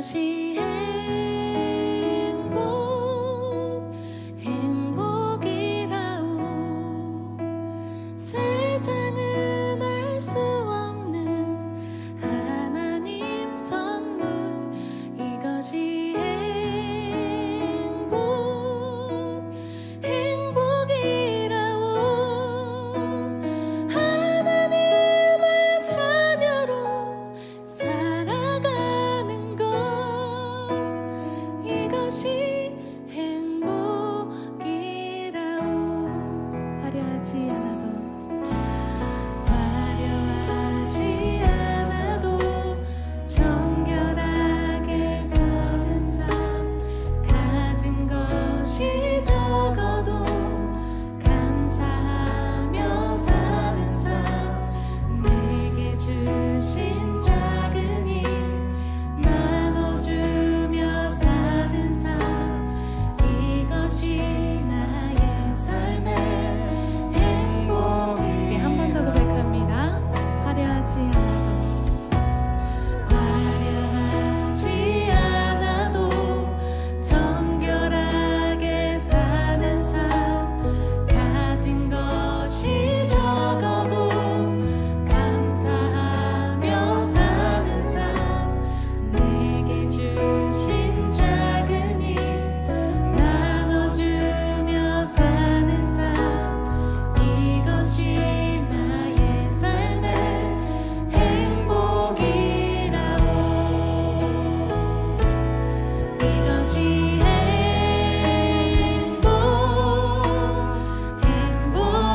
이것이 행복이라오. 세상은 알 수 없는 하나님 선물. 이것이 행복이라오. 하나님의 자녀로 살아가는 것. 이것이 행복이라오. 화려하지 않아도 정결하게 사는 삶. 가진 것이 적어도 감사하며 사는 삶. 내게 주신 작은 힘 나눠주며 사는 삶. 이것이 나의 삶의 행복. 우리 한 번 더 고백합니다. 화려하지 않아도 정결하게 사는 삶. 가진 것이 적어도 감사하며 사는 삶. 내게 주신 작은 힘 나눠주며 사는 삶. 이것이 나의 삶의 행복이라오. 이것이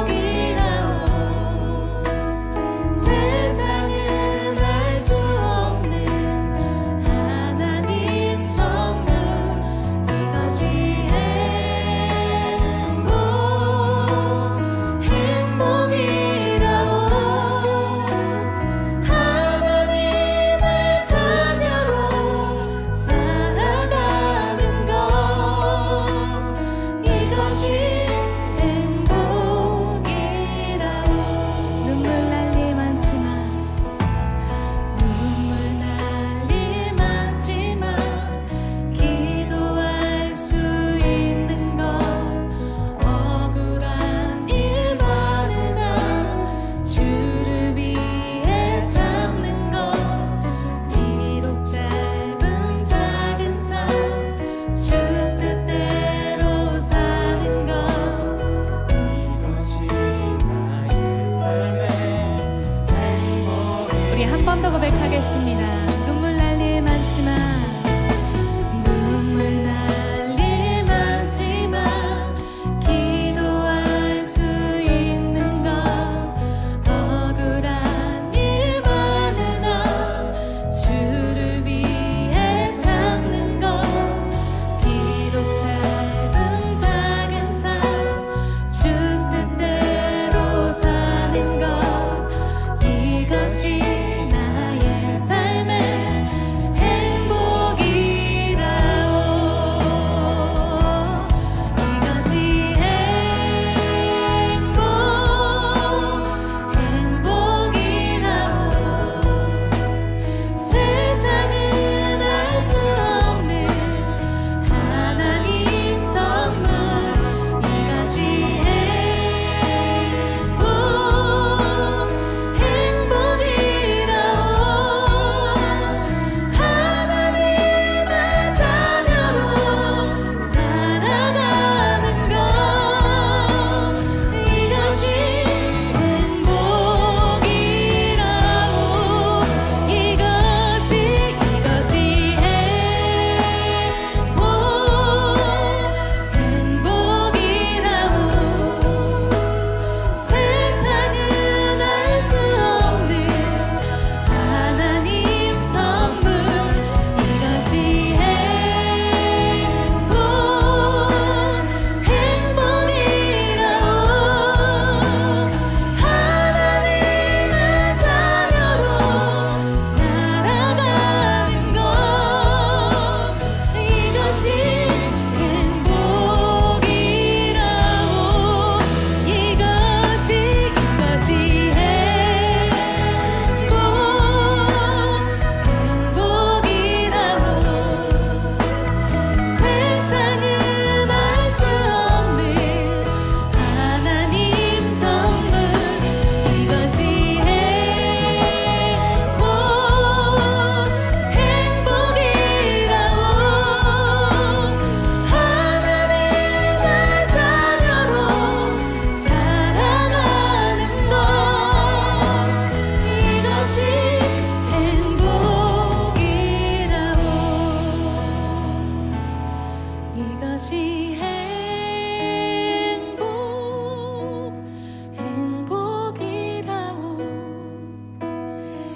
행복이라오. 세상은 알 수 없는 하나님 선물. 이것이 행복이라오. 하나님의 자녀로 살아가는 것. 이것이 행복이라오. 눈물 날 일 많지만 기도할 수 있는 것. 억울한 일 많으나 주를 위해 참는 것. 비록 짧은 작은 삶 주 뜻대로 사는 것. 이것이 나의 삶의 행복. 우리 한 번 더 고백하겠습니다. 눈물 날 일 많지만 기도할 수 있는 것. 억울한 일 많으나 주를 위해 참는 것. 비록 짧은 작은 삶 주 뜻대로 사는 것. 이것이 나의 삶의 행복.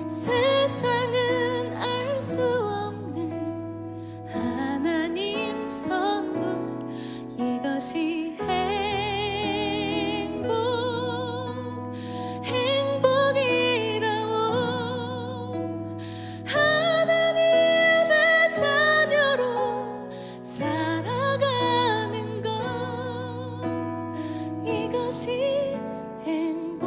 세상은 알 수 없는 하나님 선물, 이것이 행복이라오. 하나님의 자녀로 살아가는 것, 이것이 행복이라오.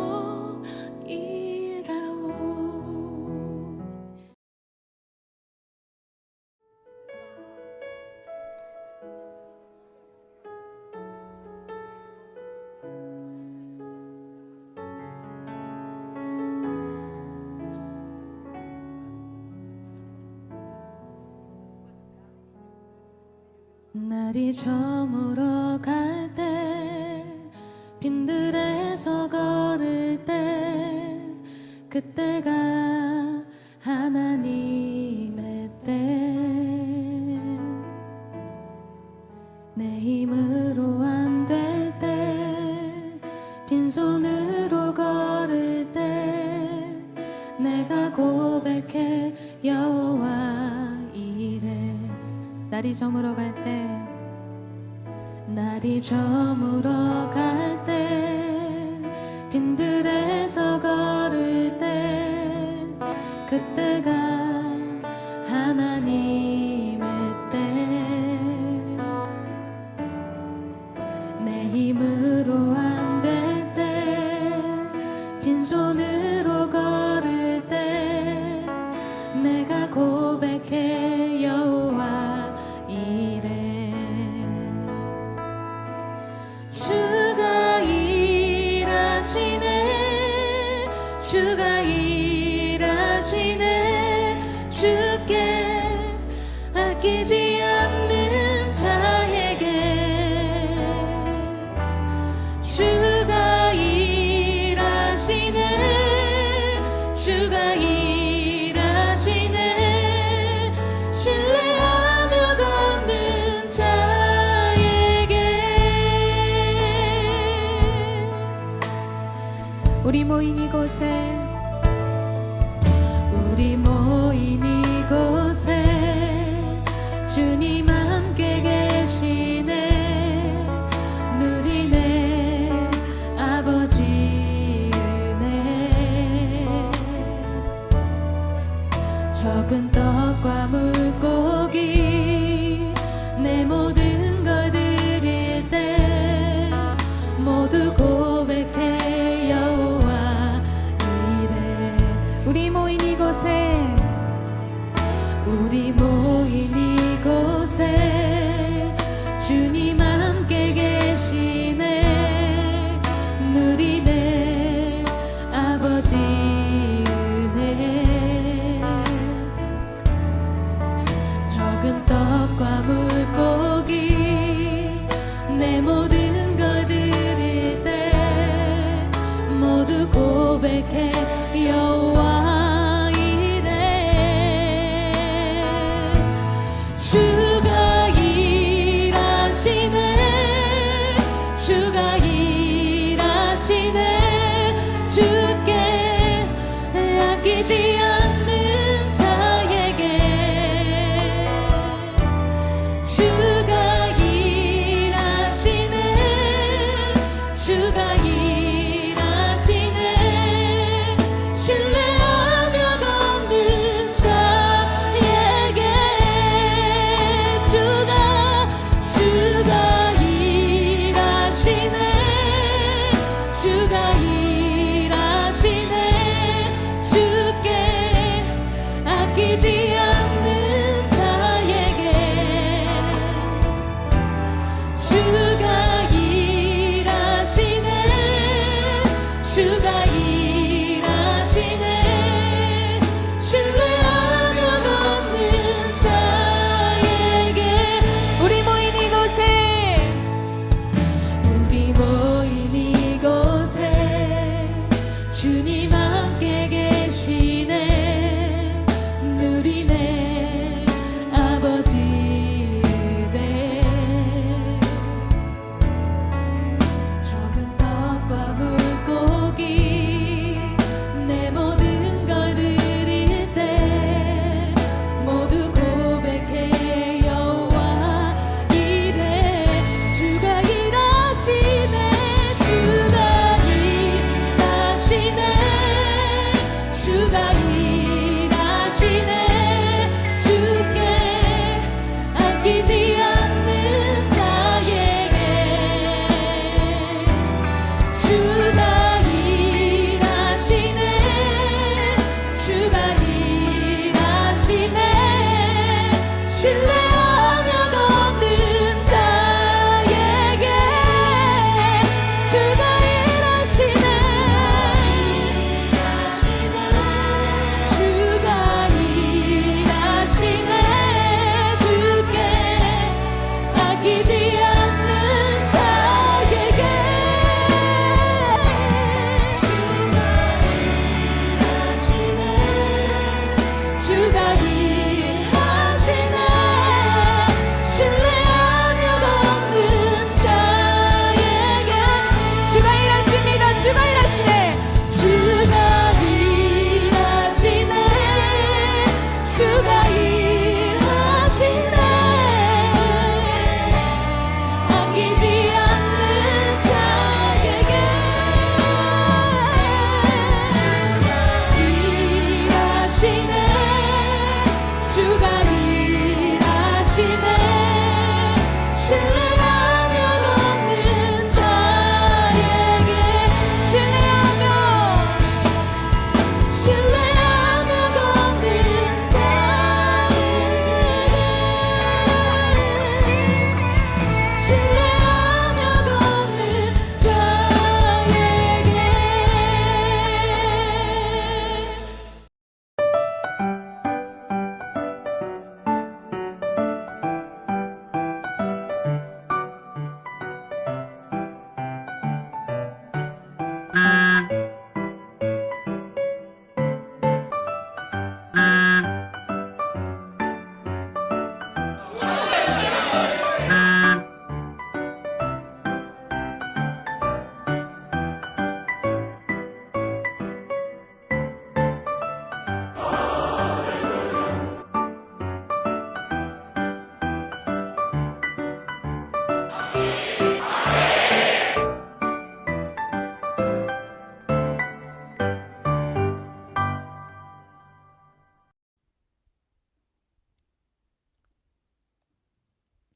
날이 저물어 갈 때, 빈들에서 걸을 때, 그때가 하나님의 때. 내 힘으로 안 될 때, 빈손으로 걸을 때, 내가 고백해 여호와 이래. 날이 저물어 갈 때, 날이 저물어 갈 때, 빈들에서 걸을 때, 그때가 하나님의 때. 내 힘으로 안 될 때, 빈손으로 걸을 때, 내가 고백해 여호와 이래. 주가 일하시네, 주가 일하시네. 주께 아끼지 않는 자에게 주가 일하시네, 주가 일하시네. 신뢰하며 걷는 자에게. 우리 모인 이곳에, 우리 모인 이곳에 주님 함께 계시네. 누리네 아버지 은혜. 적은 떡과 물고기, 내 모든 걸 드릴 때, 모두 고백해 여호와 이래. 우리 모인 이곳에, 우리 모인 이곳에 주님 함께 계시네. 누리네 아버지 은혜. 적은 떡과 물고기, 내 모든 걸 드릴 때, 모두 고백해 여호와 이래. 주가 일하시네, 주가 일하시네. 주께 아끼지 않는 자에게 주가 일하시네, 주가 일하시네. 신뢰하며 걷는 자에게 주가 일하시네, 주가 일하시네. 주께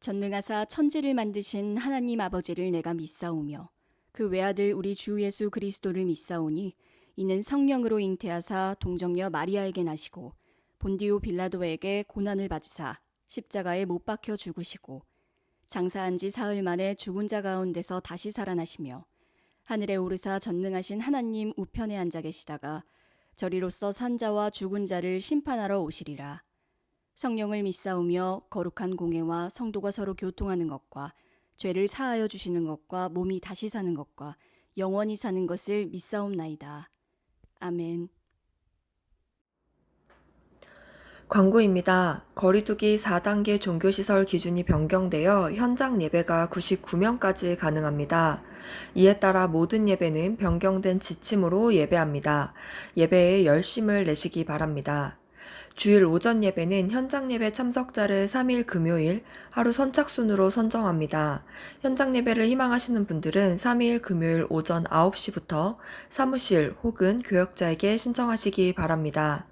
전능하사 천지를 만드신 하나님 아버지를 내가 믿사오며 그 외아들 우리 주 예수 그리스도를 믿사오니 이는 성령으로 잉태하사 동정녀 마리아에게 나시고 본디오 빌라도에게 고난을 받으사 십자가에 못 박혀 죽으시고 장사한 지 사흘 만에 죽은 자 가운데서 다시 살아나시며 하늘에 오르사 전능하신 하나님 우편에 앉아 계시다가 저리로서 산 자와 죽은 자를 심판하러 오시리라. 성령을 믿사오며 거룩한 공회와 성도가 서로 교통하는 것과 죄를 사하여 주시는 것과 몸이 다시 사는 것과 영원히 사는 것을 믿사옵나이다. 아멘. 광고입니다. 거리두기 4단계 종교시설 기준이 변경되어 현장 예배가 99명까지 가능합니다. 이에 따라 모든 예배는 변경된 지침으로 예배합니다. 예배에 열심을 내시기 바랍니다. 주일 오전 예배는 현장 예배 참석자를 3일 금요일 하루 선착순으로 선정합니다. 현장 예배를 희망하시는 분들은 3일 금요일 오전 9시부터 사무실 혹은 교역자에게 신청하시기 바랍니다.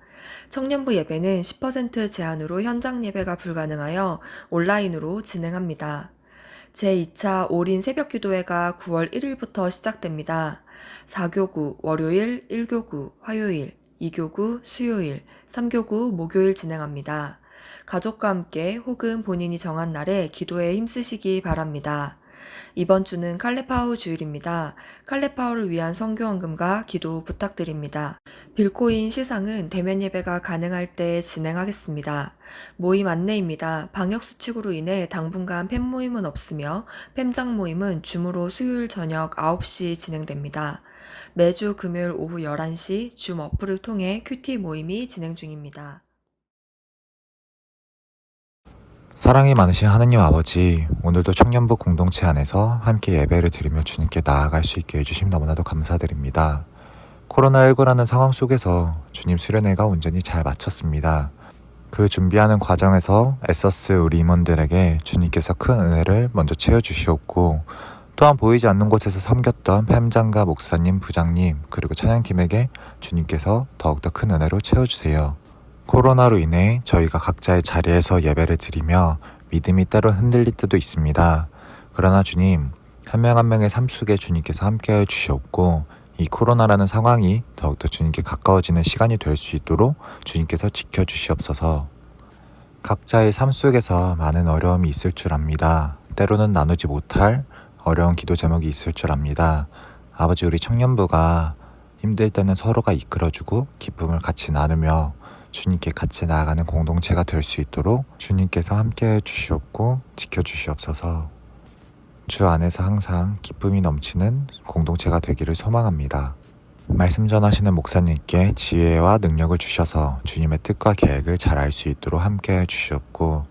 청년부 예배는 10% 제한으로 현장 예배가 불가능하여 온라인으로 진행합니다. 제2차 올인 새벽기도회가 9월 1일부터 시작됩니다. 4교구 월요일, 1교구 화요일, 2교구 수요일, 3교구 목요일 진행합니다. 가족과 함께 혹은 본인이 정한 날에 기도에 힘쓰시기 바랍니다. 이번 주는 칼레파우 주일입니다. 칼레파우를 위한 선교헌금과 기도 부탁드립니다. 빌코인 시상은 대면 예배가 가능할 때 진행하겠습니다. 모임 안내입니다. 방역수칙으로 인해 당분간 팬 모임은 없으며 팬장 모임은 줌으로 수요일 저녁 9시 진행됩니다. 매주 금요일 오후 11시 줌 어플을 통해 큐티 모임이 진행 중입니다. 사랑이 많으신 하느님 아버지, 오늘도 청년부 공동체 안에서 함께 예배를 드리며 주님께 나아갈 수 있게 해주심 너무나도 감사드립니다. 코로나19라는 상황 속에서 주님 수련회가 온전히 잘 마쳤습니다. 그 준비하는 과정에서 애써스 우리 임원들에게 주님께서 큰 은혜를 먼저 채워주시옵고, 또한 보이지 않는 곳에서 섬겼던 팸장과 목사님, 부장님, 그리고 찬양팀에게 주님께서 더욱더 큰 은혜로 채워주세요. 코로나로 인해 저희가 각자의 자리에서 예배를 드리며 믿음이 때론 흔들릴 때도 있습니다. 그러나 주님, 한 명 한 명의 삶 속에 주님께서 함께해 주시옵고, 이 코로나라는 상황이 더욱더 주님께 가까워지는 시간이 될 수 있도록 주님께서 지켜주시옵소서. 각자의 삶 속에서 많은 어려움이 있을 줄 압니다. 때로는 나누지 못할 어려운 기도 제목이 있을 줄 압니다. 아버지, 우리 청년부가 힘들 때는 서로가 이끌어주고 기쁨을 같이 나누며 주님께 같이 나아가는 공동체가 될 수 있도록 주님께서 함께해 주시옵고 지켜주시옵소서. 주 안에서 항상 기쁨이 넘치는 공동체가 되기를 소망합니다. 말씀 전하시는 목사님께 지혜와 능력을 주셔서 주님의 뜻과 계획을 잘 알 수 있도록 함께해 주시옵고,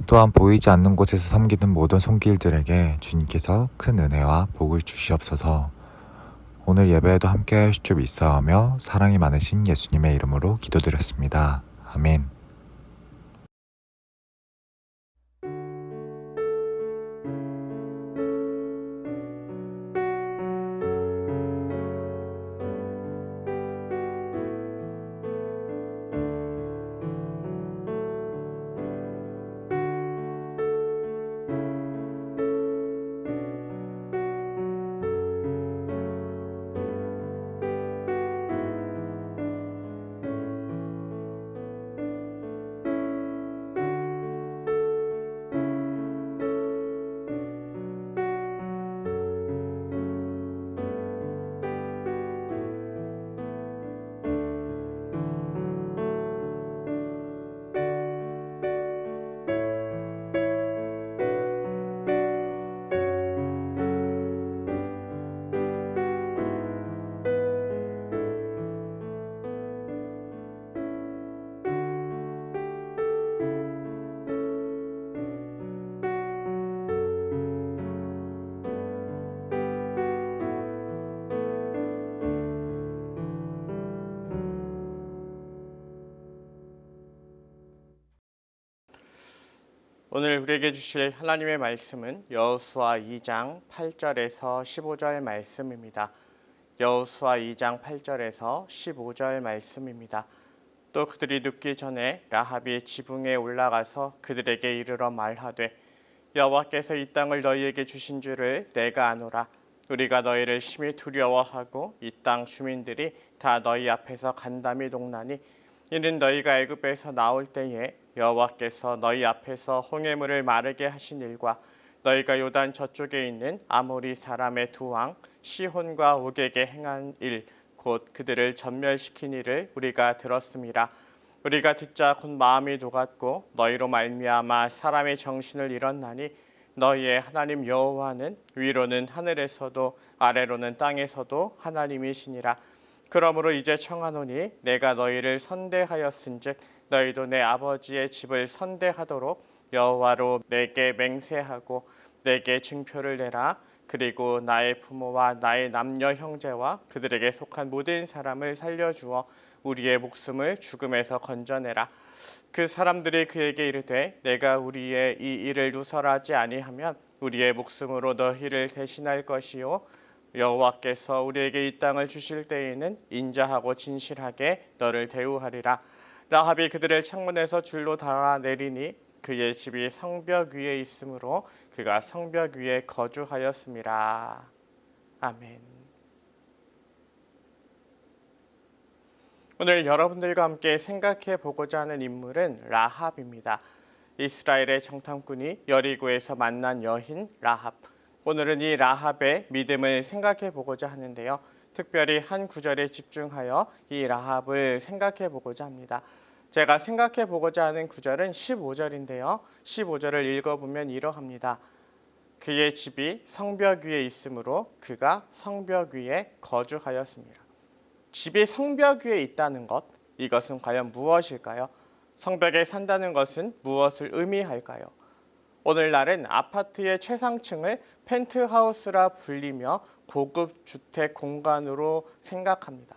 또한 보이지 않는 곳에서 섬기는 모든 손길들에게 주님께서 큰 은혜와 복을 주시옵소서. 오늘 예배에도 함께 하실 줄 믿사오며 사랑이 많으신 예수님의 이름으로 기도드렸습니다. 아멘. 오늘 우리에게 주실 하나님의 말씀은 여호수아 2장 8절에서 15절 말씀입니다. 여호수아 2장 8절에서 15절 말씀입니다. 또 그들이 눕기 전에 라합이 지붕에 올라가서 그들에게 이르러 말하되 여호와께서 이 땅을 너희에게 주신 줄을 내가 아노라. 우리가 너희를 심히 두려워하고 이 땅 주민들이 다 너희 앞에서 간담이 동나니 이는 너희가 애굽에서 나올 때에 여호와께서 너희 앞에서 홍해물을 마르게 하신 일과 너희가 요단 저쪽에 있는 아모리 사람의 두 왕 시혼과 옥에게 행한 일 곧 그들을 전멸시킨 일을 우리가 들었음이라. 우리가 듣자 곧 마음이 녹았고 너희로 말미암아 사람의 정신을 잃었나니 너희의 하나님 여호와는 위로는 하늘에서도 아래로는 땅에서도 하나님이시니라. 그러므로 이제 청하노니 내가 너희를 선대하였은즉 너희도 내 아버지의 집을 선대하도록 여호와로 내게 맹세하고 내게 증표를 내라. 그리고 나의 부모와 나의 남녀 형제와 그들에게 속한 모든 사람을 살려주어 우리의 목숨을 죽음에서 건져내라. 그 사람들이 그에게 이르되 내가 우리의 이 일을 누설하지 아니하면 우리의 목숨으로 너희를 대신할 것이요 여호와께서 우리에게 이 땅을 주실 때에는 인자하고 진실하게 너를 대우하리라. 라합이 그들을 창문에서 줄로 달아내리니 그의 집이 성벽 위에 있으므로 그가 성벽 위에 거주하였음이라. 아멘. 오늘 여러분들과 함께 생각해 보고자 하는 인물은 라합입니다. 이스라엘의 정탐꾼이 여리고에서 만난 여인 라합. 오늘은 이 라합의 믿음을 생각해 보고자 하는데요. 특별히 한 구절에 집중하여 이 라합을 생각해 보고자 합니다. 제가 생각해 보고자 하는 구절은 15절인데요. 15절을 읽어보면 이러합니다. 그의 집이 성벽 위에 있으므로 그가 성벽 위에 거주하였습니다. 집이 성벽 위에 있다는 것, 이것은 과연 무엇일까요? 성벽에 산다는 것은 무엇을 의미할까요? 오늘날은 아파트의 최상층을 펜트하우스라 불리며 고급 주택 공간으로 생각합니다.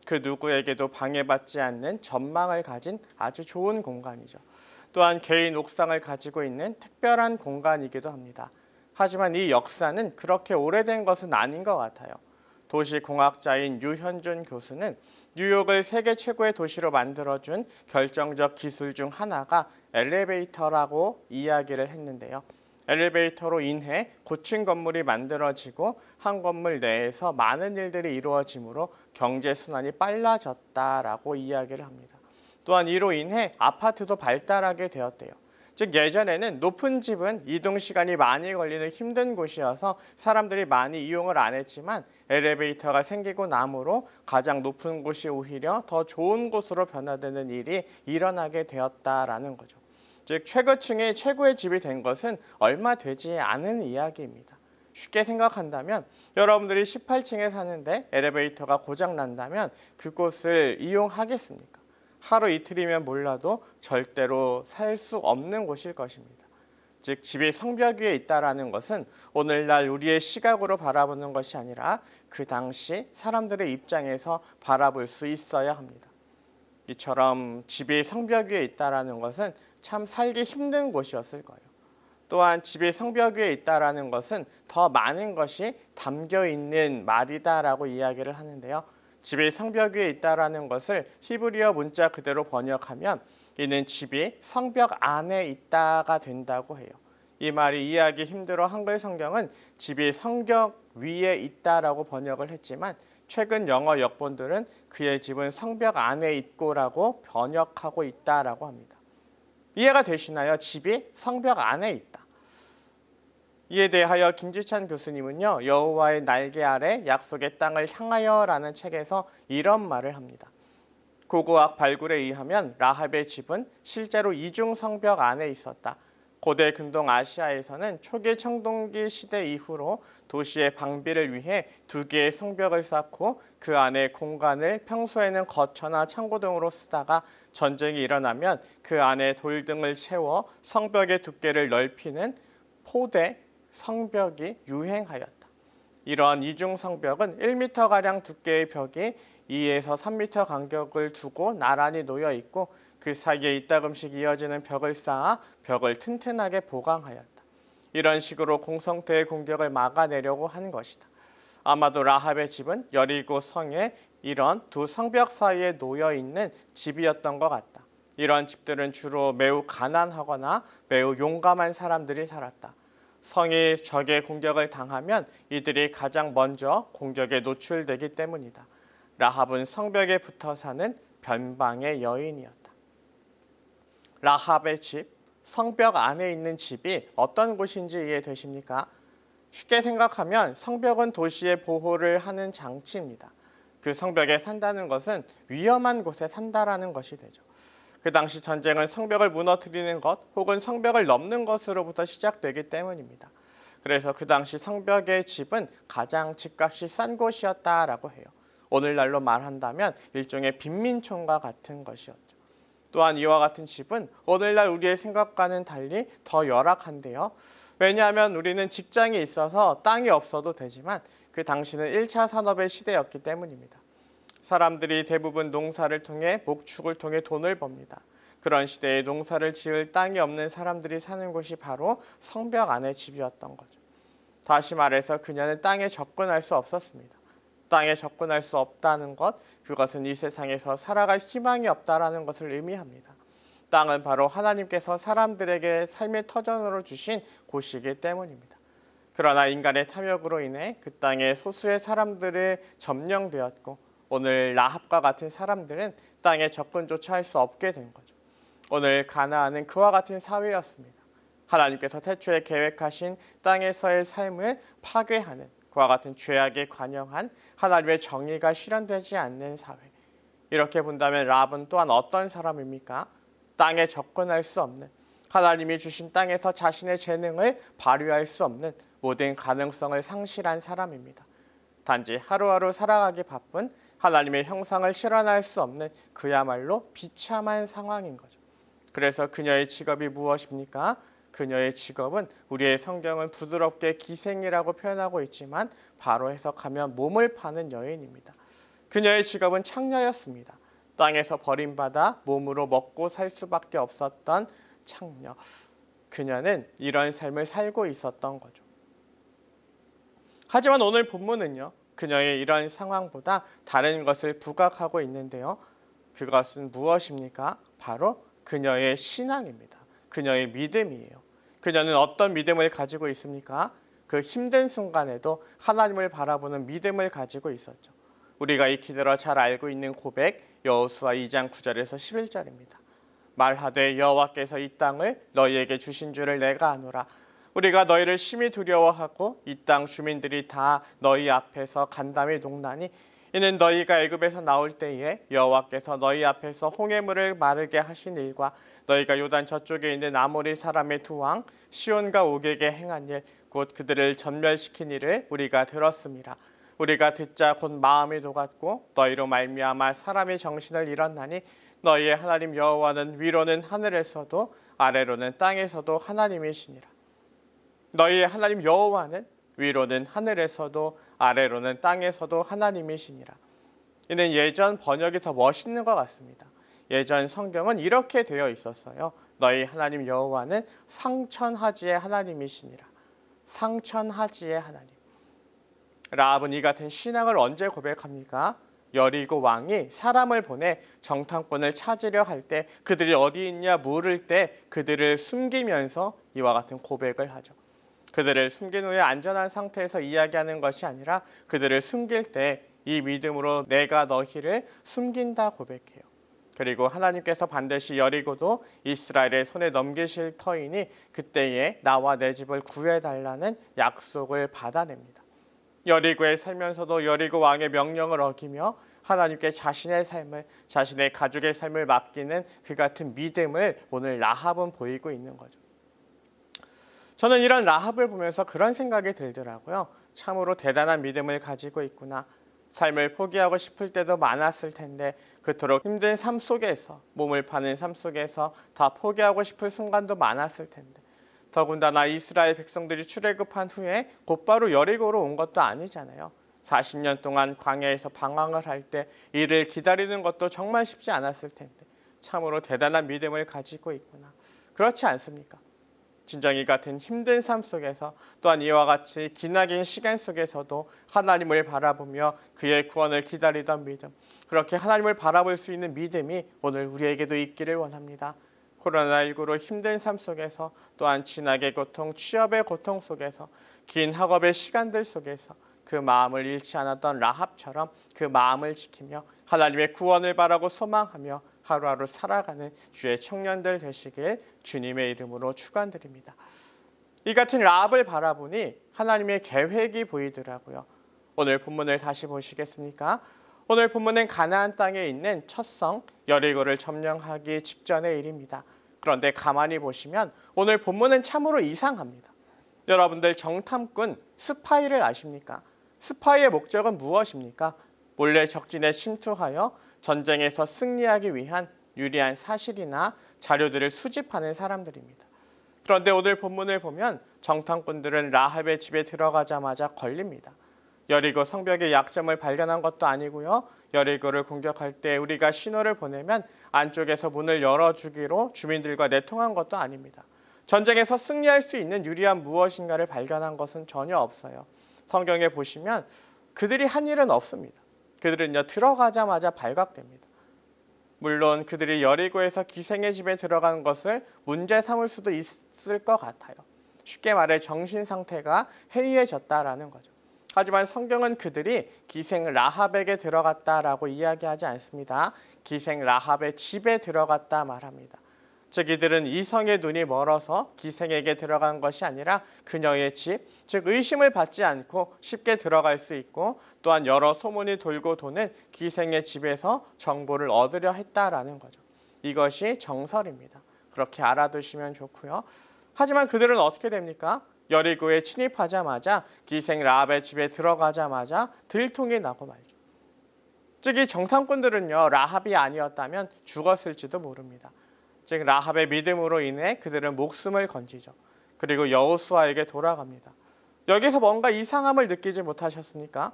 그 누구에게도 방해받지 않는 전망을 가진 아주 좋은 공간이죠. 또한 개인 옥상을 가지고 있는 특별한 공간이기도 합니다. 하지만 이 역사는 그렇게 오래된 것은 아닌 것 같아요. 도시공학자인 유현준 교수는 뉴욕을 세계 최고의 도시로 만들어준 결정적 기술 중 하나가 엘리베이터라고 이야기를 했는데요. 엘리베이터로 인해 고층 건물이 만들어지고 한 건물 내에서 많은 일들이 이루어지므로 경제순환이 빨라졌다라고 이야기를 합니다. 또한 이로 인해 아파트도 발달하게 되었대요. 즉 예전에는 높은 집은 이동 시간이 많이 걸리는 힘든 곳이어서 사람들이 많이 이용을 안 했지만 엘리베이터가 생기고 나므로 가장 높은 곳이 오히려 더 좋은 곳으로 변화되는 일이 일어나게 되었다라는 거죠. 즉 최고층의 최고의 집이 된 것은 얼마 되지 않은 이야기입니다. 쉽게 생각한다면 여러분들이 18층에 사는데 엘리베이터가 고장 난다면 그곳을 이용하겠습니까? 하루 이틀이면 몰라도 절대로 살 수 없는 곳일 것입니다. 즉 집이 성벽 위에 있다라는 것은 오늘날 우리의 시각으로 바라보는 것이 아니라 그 당시 사람들의 입장에서 바라볼 수 있어야 합니다. 이처럼 집이 성벽 위에 있다라는 것은 참 살기 힘든 곳이었을 거예요. 또한 집이 성벽 위에 있다라는 것은 더 많은 것이 담겨 있는 말이다라고 이야기를 하는데요. 집이 성벽 위에 있다라는 것을 히브리어 문자 그대로 번역하면 이는 집이 성벽 안에 있다가 된다고 해요. 이 말이 이해하기 힘들어 한글 성경은 집이 성벽 위에 있다라고 번역을 했지만 최근 영어 역본들은 그의 집은 성벽 안에 있고라고 번역하고 있다라고 합니다. 이해가 되시나요? 집이 성벽 안에 있다. 이에 대하여 김지찬 교수님은요. 여호와의 날개 아래 약속의 땅을 향하여라는 책에서 이런 말을 합니다. 고고학 발굴에 의하면 라합의 집은 실제로 이중 성벽 안에 있었다. 고대 근동 아시아에서는 초기 청동기 시대 이후로 도시의 방비를 위해 두 개의 성벽을 쌓고 그 안에 공간을 평소에는 거처나 창고 등으로 쓰다가 전쟁이 일어나면 그 안에 돌 등을 채워 성벽의 두께를 넓히는 포대 성벽이 유행하였다. 이러한 이중 성벽은 1m가량 두께의 벽이 2에서 3m 간격을 두고 나란히 놓여 있고 그 사이에 이따금씩 이어지는 벽을 쌓아 벽을 튼튼하게 보강하였다. 이런 식으로 공성태의 공격을 막아내려고 한 것이다. 아마도 라합의 집은 여리고 성에 이런 두 성벽 사이에 놓여 있는 집이었던 것 같다. 이런 집들은 주로 매우 가난하거나 매우 용감한 사람들이 살았다. 성이 적의 공격을 당하면 이들이 가장 먼저 공격에 노출되기 때문이다. 라합은 성벽에 붙어 사는 변방의 여인이었다. 라합의 집, 성벽 안에 있는 집이 어떤 곳인지 이해되십니까? 쉽게 생각하면 성벽은 도시의 보호를 하는 장치입니다. 그 성벽에 산다는 것은 위험한 곳에 산다라는 것이 되죠. 그 당시 전쟁은 성벽을 무너뜨리는 것 혹은 성벽을 넘는 것으로부터 시작되기 때문입니다. 그래서 그 당시 성벽의 집은 가장 집값이 싼 곳이었다라고 해요. 오늘날로 말한다면 일종의 빈민촌과 같은 것이었죠. 또한 이와 같은 집은 오늘날 우리의 생각과는 달리 더 열악한데요. 왜냐하면 우리는 직장이 있어서 땅이 없어도 되지만 그 당시는 1차 산업의 시대였기 때문입니다. 사람들이 대부분 농사를 통해 목축을 통해 돈을 법니다. 그런 시대에 농사를 지을 땅이 없는 사람들이 사는 곳이 바로 성벽 안의 집이었던 거죠. 다시 말해서 그녀는 땅에 접근할 수 없었습니다. 땅에 접근할 수 없다는 것, 그것은 이 세상에서 살아갈 희망이 없다라는 것을 의미합니다. 땅은 바로 하나님께서 사람들에게 삶의 터전으로 주신 곳이기 때문입니다. 그러나 인간의 탐욕으로 인해 그 땅의 소수의 사람들이 점령되었고 오늘 라합과 같은 사람들은 땅에 접근조차 할 수 없게 된 거죠. 오늘 가나안은 그와 같은 사회였습니다. 하나님께서 태초에 계획하신 땅에서의 삶을 파괴하는 그와 같은 죄악에 관영한 하나님의 정의가 실현되지 않는 사회. 이렇게 본다면 라합은 또한 어떤 사람입니까? 땅에 접근할 수 없는, 하나님이 주신 땅에서 자신의 재능을 발휘할 수 없는 모든 가능성을 상실한 사람입니다. 단지 하루하루 살아가기 바쁜 하나님의 형상을 실현할 수 없는 그야말로 비참한 상황인 거죠. 그래서 그녀의 직업이 무엇입니까? 그녀의 직업은 우리의 성경은 부드럽게 기생이라고 표현하고 있지만 바로 해석하면 몸을 파는 여인입니다. 그녀의 직업은 창녀였습니다. 땅에서 버림받아 몸으로 먹고 살 수밖에 없었던 창녀. 그녀는 이런 삶을 살고 있었던 거죠. 하지만 오늘 본문은요, 그녀의 이런 상황보다 다른 것을 부각하고 있는데요. 그것은 무엇입니까? 바로 그녀의 신앙입니다. 그녀의 믿음이에요. 그녀는 어떤 믿음을 가지고 있습니까? 그 힘든 순간에도 하나님을 바라보는 믿음을 가지고 있었죠. 우리가 익히 들어 잘 알고 있는 고백, 여호수아 2장 9절에서 11절입니다. 말하되 여호와께서 이 땅을 너희에게 주신 줄을 내가 아노라. 우리가 너희를 심히 두려워하고 이 땅 주민들이 다 너희 앞에서 간담이 농나니 이는 너희가 애굽에서 나올 때에 여호와께서 너희 앞에서 홍해물을 마르게 하신 일과 너희가 요단 저쪽에 있는 아모리 사람의 두 왕 시온과 옥에게 행한 일 곧 그들을 전멸시킨 일을 우리가 들었습니다. 우리가 듣자 곧 마음이 녹았고 너희로 말미암아 사람의 정신을 잃었나니 너희의 하나님 여호와는 위로는 하늘에서도 아래로는 땅에서도 하나님이시니라. 너희의 하나님 여호와는 위로는 하늘에서도 아래로는 땅에서도 하나님이시니라. 이는 예전 번역이 더 멋있는 것 같습니다. 예전 성경은 이렇게 되어 있었어요. 너희 하나님 여호와는 상천하지의 하나님이시니라. 상천하지의 하나님. 라합은 이 같은 신앙을 언제 고백합니까? 여리고 왕이 사람을 보내 정탐꾼을 찾으려 할 때 그들이 어디 있냐 물을 때 그들을 숨기면서 이와 같은 고백을 하죠. 그들을 숨긴 후에 안전한 상태에서 이야기하는 것이 아니라 그들을 숨길 때 이 믿음으로 내가 너희를 숨긴다 고백해요. 그리고 하나님께서 반드시 여리고도 이스라엘의 손에 넘기실 터이니 그때에 나와 내 집을 구해달라는 약속을 받아냅니다. 여리고에 살면서도 여리고 왕의 명령을 어기며 하나님께 자신의 삶을, 자신의 가족의 삶을 맡기는 그 같은 믿음을 오늘 라합은 보이고 있는 거죠. 저는 이런 라합을 보면서 그런 생각이 들더라고요. 참으로 대단한 믿음을 가지고 있구나. 삶을 포기하고 싶을 때도 많았을 텐데 그토록 힘든 삶 속에서, 몸을 파는 삶 속에서 다 포기하고 싶을 순간도 많았을 텐데 더군다나 이스라엘 백성들이 출애굽한 후에 곧바로 여리고로 온 것도 아니잖아요. 40년 동안 광야에서 방황을 할 때 이를 기다리는 것도 정말 쉽지 않았을 텐데 참으로 대단한 믿음을 가지고 있구나. 그렇지 않습니까? 진정 이 같은 힘든 삶 속에서 또한 이와 같이 기나긴 시간 속에서도 하나님을 바라보며 그의 구원을 기다리던 믿음, 그렇게 하나님을 바라볼 수 있는 믿음이 오늘 우리에게도 있기를 원합니다. 코로나19로 힘든 삶 속에서 또한 진학의 고통, 취업의 고통 속에서 긴 학업의 시간들 속에서 그 마음을 잃지 않았던 라합처럼 그 마음을 지키며 하나님의 구원을 바라고 소망하며 하루하루 살아가는 주의 청년들 되시길 주님의 이름으로 축원드립니다. 이 같은 라합을 바라보니 하나님의 계획이 보이더라고요. 오늘 본문을 다시 보시겠습니까? 오늘 본문은 가나안 땅에 있는 첫 성 여리고를 점령하기 직전의 일입니다. 그런데 가만히 보시면 오늘 본문은 참으로 이상합니다. 여러분들 정탐꾼 스파이를 아십니까? 스파이의 목적은 무엇입니까? 몰래 적진에 침투하여 전쟁에서 승리하기 위한 유리한 사실이나 자료들을 수집하는 사람들입니다. 그런데 오늘 본문을 보면 정탐꾼들은 라합의 집에 들어가자마자 걸립니다. 여리고 성벽의 약점을 발견한 것도 아니고요. 여리고를 공격할 때 우리가 신호를 보내면 안쪽에서 문을 열어주기로 주민들과 내통한 것도 아닙니다. 전쟁에서 승리할 수 있는 유리한 무엇인가를 발견한 것은 전혀 없어요. 성경에 보시면 그들이 한 일은 없습니다. 그들은요 들어가자마자 발각됩니다. 물론 그들이 여리고에서 기생의 집에 들어간 것을 문제 삼을 수도 있을 것 같아요. 쉽게 말해 정신 상태가 해이해졌다라는 거죠. 하지만 성경은 그들이 기생 라합에게 들어갔다라고 이야기하지 않습니다. 기생 라합의 집에 들어갔다 말합니다. 즉 이들은 이성의 눈이 멀어서 기생에게 들어간 것이 아니라 그녀의 집, 즉 의심을 받지 않고 쉽게 들어갈 수 있고 또한 여러 소문이 돌고 도는 기생의 집에서 정보를 얻으려 했다라는 거죠. 이것이 정설입니다. 그렇게 알아두시면 좋고요. 하지만 그들은 어떻게 됩니까? 여리고에 침입하자마자 기생 라합의 집에 들어가자마자 들통이 나고 말죠. 즉 이 정탐꾼들은요 라합이 아니었다면 죽었을지도 모릅니다. 즉 라합의 믿음으로 인해 그들은 목숨을 건지죠. 그리고 여호수아에게 돌아갑니다. 여기서 뭔가 이상함을 느끼지 못하셨습니까?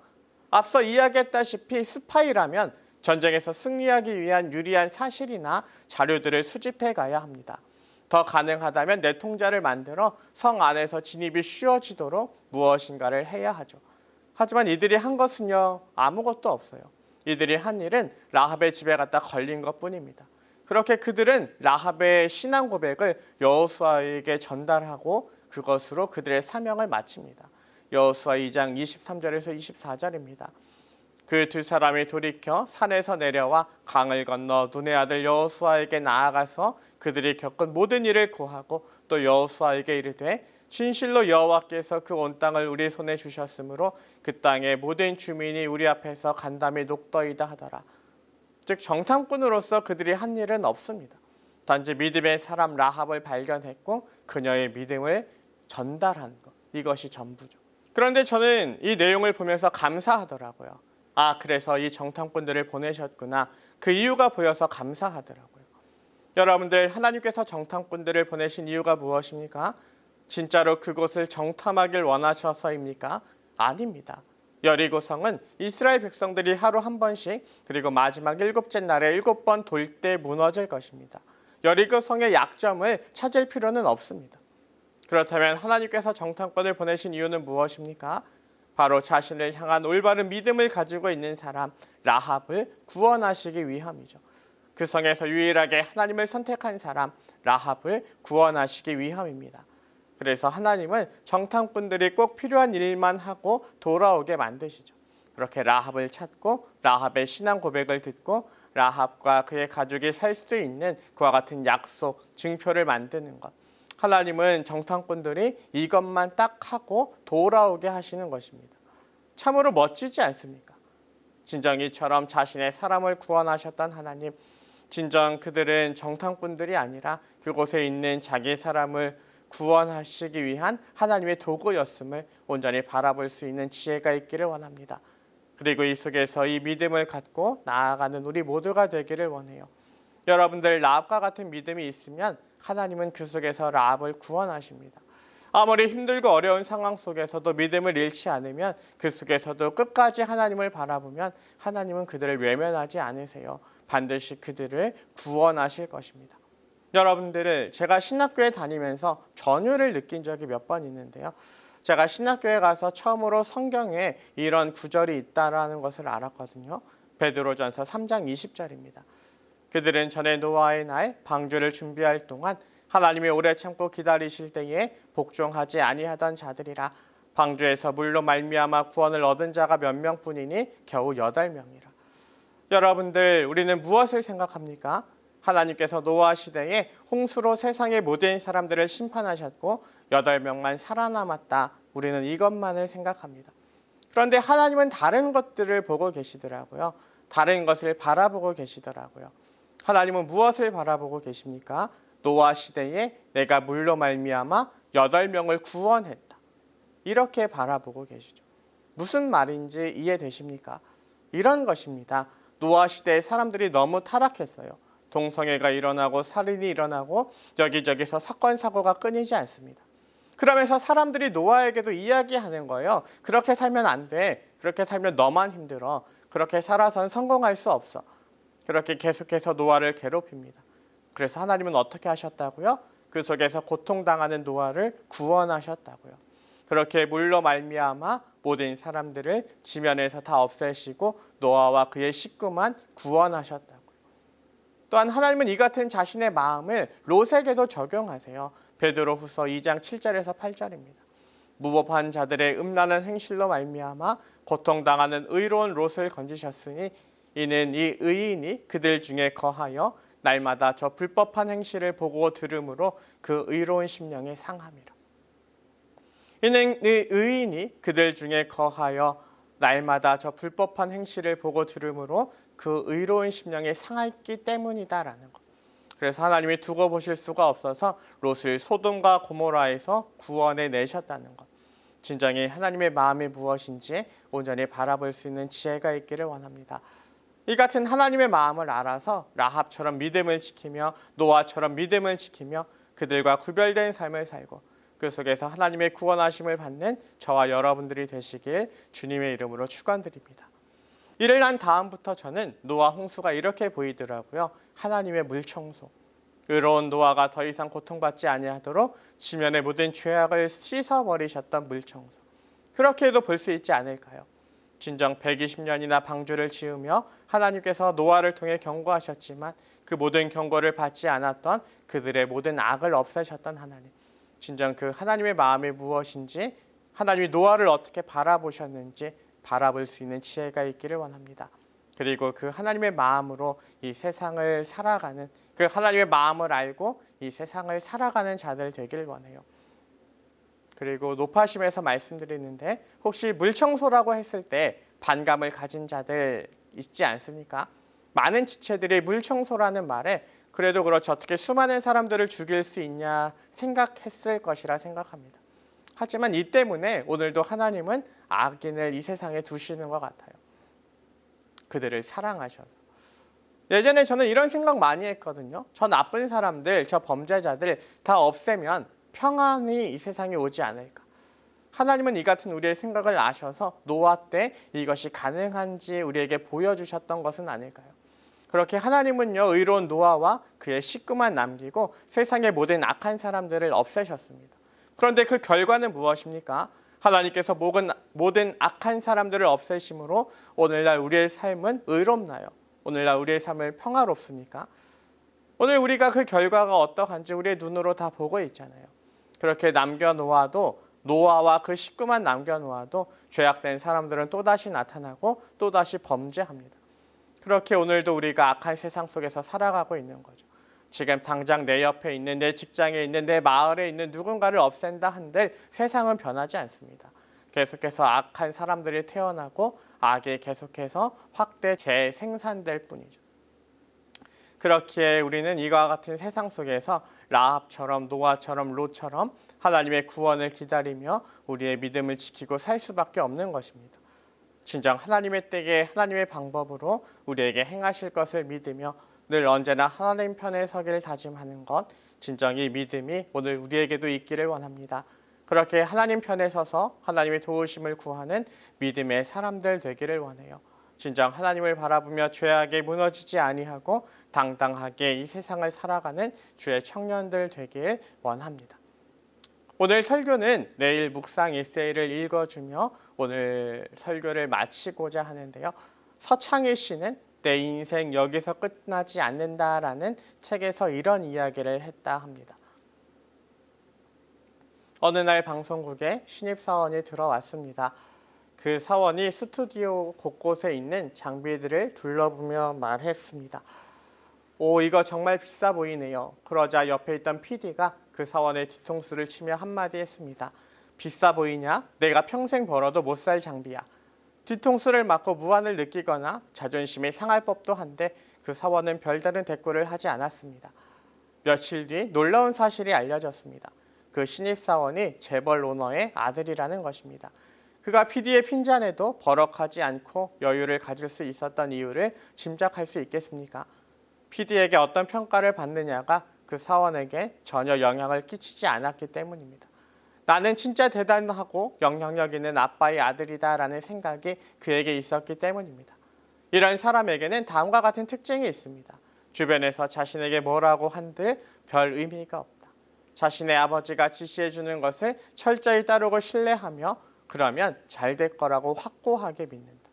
앞서 이야기했다시피 스파이라면 전쟁에서 승리하기 위한 유리한 사실이나 자료들을 수집해 가야 합니다. 더 가능하다면 내통자를 만들어 성 안에서 진입이 쉬워지도록 무엇인가를 해야 하죠. 하지만 이들이 한 것은요 아무것도 없어요. 이들이 한 일은 라합의 집에 갔다 걸린 것뿐입니다. 그렇게 그들은 라합의 신앙 고백을 여호수아에게 전달하고 그것으로 그들의 사명을 마칩니다. 여호수아 2장 23절에서 24절입니다. 그 두 사람이 돌이켜 산에서 내려와 강을 건너 눈의 아들 여호수아에게 나아가서 그들이 겪은 모든 일을 고하고 또 여호수아에게 이르되 진실로 여호와께서 그 온 땅을 우리 손에 주셨으므로 그 땅의 모든 주민이 우리 앞에서 간담이 녹더이다 하더라. 즉 정탐꾼으로서 그들이 한 일은 없습니다. 단지 믿음의 사람 라합을 발견했고 그녀의 믿음을 전달한 것, 이것이 전부죠. 그런데 저는 이 내용을 보면서 감사하더라고요. 아, 그래서 이 정탐꾼들을 보내셨구나. 그 이유가 보여서 감사하더라고요. 여러분들 하나님께서 정탐꾼들을 보내신 이유가 무엇입니까? 진짜로 그곳을 정탐하길 원하셔서입니까? 아닙니다. 여리고성은 이스라엘 백성들이 하루 한 번씩 그리고 마지막 일곱째 날에 7번 돌 때 무너질 것입니다. 여리고성의 약점을 찾을 필요는 없습니다. 그렇다면 하나님께서 정탐꾼을 보내신 이유는 무엇입니까? 바로 자신을 향한 올바른 믿음을 가지고 있는 사람 라합을 구원하시기 위함이죠. 그 성에서 유일하게 하나님을 선택한 사람 라합을 구원하시기 위함입니다. 그래서 하나님은 정탐꾼들이 꼭 필요한 일만 하고 돌아오게 만드시죠. 그렇게 라합을 찾고 라합의 신앙 고백을 듣고 라합과 그의 가족이 살 수 있는 그와 같은 약속, 증표를 만드는 것. 하나님은 정탐꾼들이 이것만 딱 하고 돌아오게 하시는 것입니다. 참으로 멋지지 않습니까? 진정 이처럼 자신의 사람을 구원하셨던 하나님, 진정 그들은 정탐꾼들이 아니라 그곳에 있는 자기 사람을 구원하시기 위한 하나님의 도구였음을 온전히 바라볼 수 있는 지혜가 있기를 원합니다. 그리고 이 속에서 이 믿음을 갖고 나아가는 우리 모두가 되기를 원해요. 여러분들 라합과 같은 믿음이 있으면 하나님은 그 속에서 라합을 구원하십니다. 아무리 힘들고 어려운 상황 속에서도 믿음을 잃지 않으면 그 속에서도 끝까지 하나님을 바라보면 하나님은 그들을 외면하지 않으세요. 반드시 그들을 구원하실 것입니다. 여러분들을 제가 신학교에 다니면서 전율을 느낀 적이 몇 번 있는데요. 제가 신학교에 가서 처음으로 성경에 이런 구절이 있다라는 것을 알았거든요. 베드로전서 3장 20절입니다. 그들은 전에 노아의 날 방주를 준비할 동안 하나님이 오래 참고 기다리실 때에 복종하지 아니하던 자들이라. 방주에서 물로 말미암아 구원을 얻은 자가 몇 명뿐이니 겨우 8명이라. 여러분들, 우리는 무엇을 생각합니까? 하나님께서 노아 시대에 홍수로 세상의 모든 사람들을 심판하셨고 8명만 살아남았다. 우리는 이것만을 생각합니다. 그런데 하나님은 다른 것들을 보고 계시더라고요. 다른 것을 바라보고 계시더라고요. 하나님은 무엇을 바라보고 계십니까? 노아 시대에 내가 물로 말미암아 8명을 구원했다. 이렇게 바라보고 계시죠. 무슨 말인지 이해되십니까? 이런 것입니다. 노아 시대에 사람들이 너무 타락했어요. 동성애가 일어나고 살인이 일어나고 여기저기서 사건 사고가 끊이지 않습니다. 그러면서 사람들이 노아에게도 이야기하는 거예요. 그렇게 살면 안 돼. 그렇게 살면 너만 힘들어. 그렇게 살아선 성공할 수 없어. 그렇게 계속해서 노아를 괴롭힙니다. 그래서 하나님은 어떻게 하셨다고요? 그 속에서 고통당하는 노아를 구원하셨다고요. 그렇게 물로 말미암아 모든 사람들을 지면에서 다 없애시고 노아와 그의 식구만 구원하셨다고요. 또한 하나님은 이 같은 자신의 마음을 롯에게도 적용하세요. 베드로후서 2장 7절에서 8절입니다. 무법한 자들의 음란한 행실로 말미암아 고통당하는 의로운 롯을 건지셨으니 이는 이 의인이 그들 중에 거하여 날마다 저 불법한 행실을 보고 들음으로 그 의로운 심령이 상함이라. 이는 이 의인이 그들 중에 거하여 날마다 저 불법한 행실을 보고 들음으로 그 의로운 심령이 상했기 때문이다라는 것. 그래서 하나님이 두고 보실 수가 없어서 롯을 소돔과 고모라에서 구원해 내셨다는 것. 진정히 하나님의 마음이 무엇인지 온전히 바라볼 수 있는 지혜가 있기를 원합니다. 이 같은 하나님의 마음을 알아서 라합처럼 믿음을 지키며 노아처럼 믿음을 지키며 그들과 구별된 삶을 살고 그 속에서 하나님의 구원하심을 받는 저와 여러분들이 되시길 주님의 이름으로 축원드립니다. 이를 난 다음부터 저는 노아 홍수가 이렇게 보이더라고요. 하나님의 물청소. 의로운 노아가 더 이상 고통받지 아니하도록 지면의 모든 죄악을 씻어버리셨던 물청소. 그렇게도 볼 수 있지 않을까요? 진정 120년이나 방주를 지으며 하나님께서 노아를 통해 경고하셨지만 그 모든 경고를 받지 않았던 그들의 모든 악을 없애셨던 하나님. 진정 그 하나님의 마음이 무엇인지, 하나님이 노아를 어떻게 바라보셨는지 바라볼 수 있는 지혜가 있기를 원합니다. 그리고 그 하나님의 마음으로 이 세상을 살아가는, 그 하나님의 마음을 알고 이 세상을 살아가는 자들 되길 원해요. 그리고 높아심에서 말씀드리는데 혹시 물청소라고 했을 때 반감을 가진 자들 있지 않습니까? 많은 지체들이 물청소라는 말에 그래도 그렇지 어떻게 수많은 사람들을 죽일 수 있냐 생각했을 것이라 생각합니다. 하지만 이 때문에 오늘도 하나님은 악인을 이 세상에 두시는 것 같아요. 그들을 사랑하셔서. 예전에 저는 이런 생각 많이 했거든요. 저 나쁜 사람들, 저 범죄자들 다 없애면 평안이 이 세상에 오지 않을까. 하나님은 이 같은 우리의 생각을 아셔서 노아 때 이것이 가능한지 우리에게 보여주셨던 것은 아닐까요? 그렇게 하나님은요, 의로운 노아와 그의 식구만 남기고 세상의 모든 악한 사람들을 없애셨습니다. 그런데 그 결과는 무엇입니까? 하나님께서 모든 악한 사람들을 없애심으로 오늘날 우리의 삶은 의롭나요? 오늘날 우리의 삶을 평화롭습니까? 오늘 우리가 그 결과가 어떠한지 우리의 눈으로 다 보고 있잖아요. 그렇게 남겨놓아도 노아와 그 식구만 남겨놓아도 죄악된 사람들은 또다시 나타나고 또다시 범죄합니다. 그렇게 오늘도 우리가 악한 세상 속에서 살아가고 있는 거죠. 지금 당장 내 옆에 있는, 내 직장에 있는, 내 마을에 있는 누군가를 없앤다 한들 세상은 변하지 않습니다. 계속해서 악한 사람들이 태어나고 악이 계속해서 확대 재생산될 뿐이죠. 그렇기에 우리는 이와 같은 세상 속에서 라합처럼 노아처럼 롯처럼 하나님의 구원을 기다리며 우리의 믿음을 지키고 살 수밖에 없는 것입니다. 진정 하나님의 때에 하나님의 방법으로 우리에게 행하실 것을 믿으며 늘 언제나 하나님 편에 서기를 다짐하는 것, 진정 이 믿음이 오늘 우리에게도 있기를 원합니다. 그렇게 하나님 편에 서서 하나님의 도우심을 구하는 믿음의 사람들 되기를 원해요. 진정 하나님을 바라보며 죄악에 무너지지 아니하고 당당하게 이 세상을 살아가는 주의 청년들 되길 원합니다. 오늘 설교는 내일 묵상 에세이를 읽어주며 오늘 설교를 마치고자 하는데요. 서창희 씨는 내 인생 여기서 끝나지 않는다라는 책에서 이런 이야기를 했다 합니다. 어느 날 방송국에 신입사원이 들어왔습니다. 그 사원이 스튜디오 곳곳에 있는 장비들을 둘러보며 말했습니다. 오, 이거 정말 비싸 보이네요. 그러자 옆에 있던 PD가 그 사원의 뒤통수를 치며 한마디 했습니다. 비싸 보이냐? 내가 평생 벌어도 못 살 장비야. 뒤통수를 맞고 무안을 느끼거나 자존심이 상할 법도 한데 그 사원은 별다른 대꾸를 하지 않았습니다. 며칠 뒤 놀라운 사실이 알려졌습니다. 그 신입사원이 재벌 오너의 아들이라는 것입니다. 그가 PD의 핀잔에도 버럭하지 않고 여유를 가질 수 있었던 이유를 짐작할 수 있겠습니까? PD에게 어떤 평가를 받느냐가 그 사원에게 전혀 영향을 끼치지 않았기 때문입니다. 나는 진짜 대단하고 영향력 있는 아빠의 아들이다라는 생각이 그에게 있었기 때문입니다. 이런 사람에게는 다음과 같은 특징이 있습니다. 주변에서 자신에게 뭐라고 한들 별 의미가 없다. 자신의 아버지가 지시해주는 것을 철저히 따르고 신뢰하며 그러면 잘 될 거라고 확고하게 믿는다.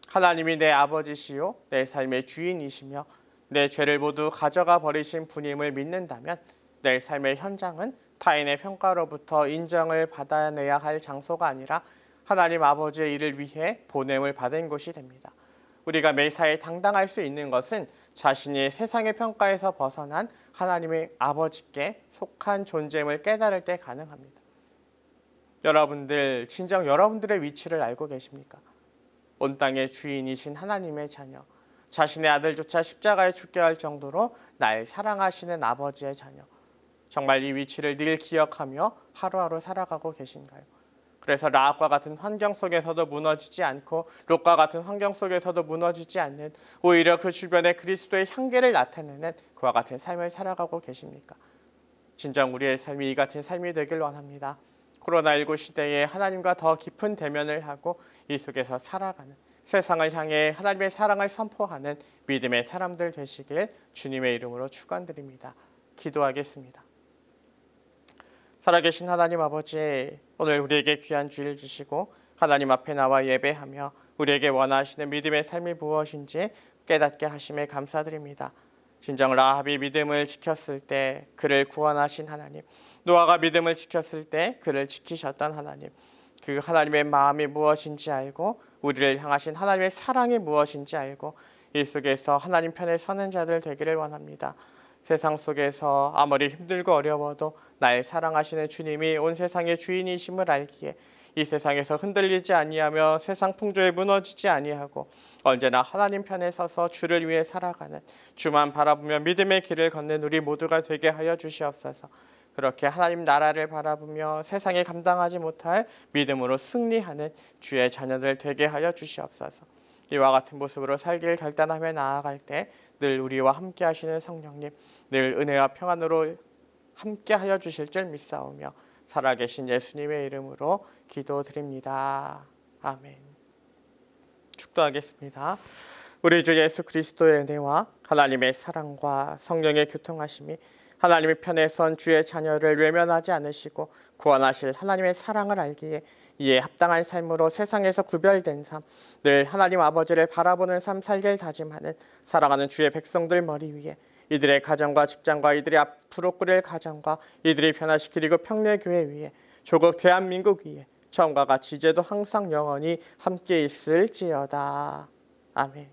하나님이 내 아버지시요 내 삶의 주인이시며 내 죄를 모두 가져가 버리신 분임을 믿는다면 내 삶의 현장은 타인의 평가로부터 인정을 받아내야 할 장소가 아니라 하나님 아버지의 일을 위해 보냄을 받은 곳이 됩니다. 우리가 매사에 당당할 수 있는 것은 자신이 세상의 평가에서 벗어난 하나님의 아버지께 속한 존재임을 깨달을 때 가능합니다. 여러분들, 진정 여러분들의 위치를 알고 계십니까? 온 땅의 주인이신 하나님의 자녀, 자신의 아들조차 십자가에 죽게 할 정도로 날 사랑하시는 아버지의 자녀, 정말 이 위치를 늘 기억하며 하루하루 살아가고 계신가요? 그래서 라합과 같은 환경 속에서도 무너지지 않고 롯과 같은 환경 속에서도 무너지지 않는, 오히려 그 주변에 그리스도의 향기를 나타내는 그와 같은 삶을 살아가고 계십니까? 진정 우리의 삶이 이 같은 삶이 되길 원합니다. 코로나19 시대에 하나님과 더 깊은 대면을 하고 이 속에서 살아가는, 세상을 향해 하나님의 사랑을 선포하는 믿음의 사람들 되시길 주님의 이름으로 축원드립니다. 기도하겠습니다. 살아계신 하나님 아버지, 오늘 우리에게 귀한 주일 주시고 하나님 앞에 나와 예배하며 우리에게 원하시는 믿음의 삶이 무엇인지 깨닫게 하심에 감사드립니다. 진정 라합이 믿음을 지켰을 때 그를 구원하신 하나님, 노아가 믿음을 지켰을 때 그를 지키셨던 하나님, 그 하나님의 마음이 무엇인지 알고 우리를 향하신 하나님의 사랑이 무엇인지 알고 이 속에서 하나님 편에 서는 자들 되기를 원합니다. 세상 속에서 아무리 힘들고 어려워도 날 사랑하시는 주님이 온 세상의 주인이심을 알기에 이 세상에서 흔들리지 아니하며 세상 풍조에 무너지지 아니하고 언제나 하나님 편에 서서 주를 위해 살아가는, 주만 바라보며 믿음의 길을 걷는 우리 모두가 되게 하여 주시옵소서. 그렇게 하나님 나라를 바라보며 세상에 감당하지 못할 믿음으로 승리하는 주의 자녀들 되게 하여 주시옵소서. 이와 같은 모습으로 살길 결단하며 나아갈 때 늘 우리와 함께 하시는 성령님, 늘 은혜와 평안으로 함께 하여 주실 줄 믿사오며 살아계신 예수님의 이름으로 기도드립니다. 아멘. 축도하겠습니다. 우리 주 예수 그리스도의 은혜와 하나님의 사랑과 성령의 교통하심이 하나님의 편에 선 주의 자녀를 외면하지 않으시고 구원하실 하나님의 사랑을 알기에 이에 합당한 삶으로 세상에서 구별된 삶, 늘 하나님 아버지를 바라보는 삶 살길 다짐하는 사랑하는 주의 백성들 머리 위에 이들의 가정과 직장과 이들이 앞으로 꾸릴 가정과 이들이 변화시키리고 평내교회 위에 조국 대한민국 위에 처음과 같이 이제도 항상 영원히 함께 있을지어다. 아멘.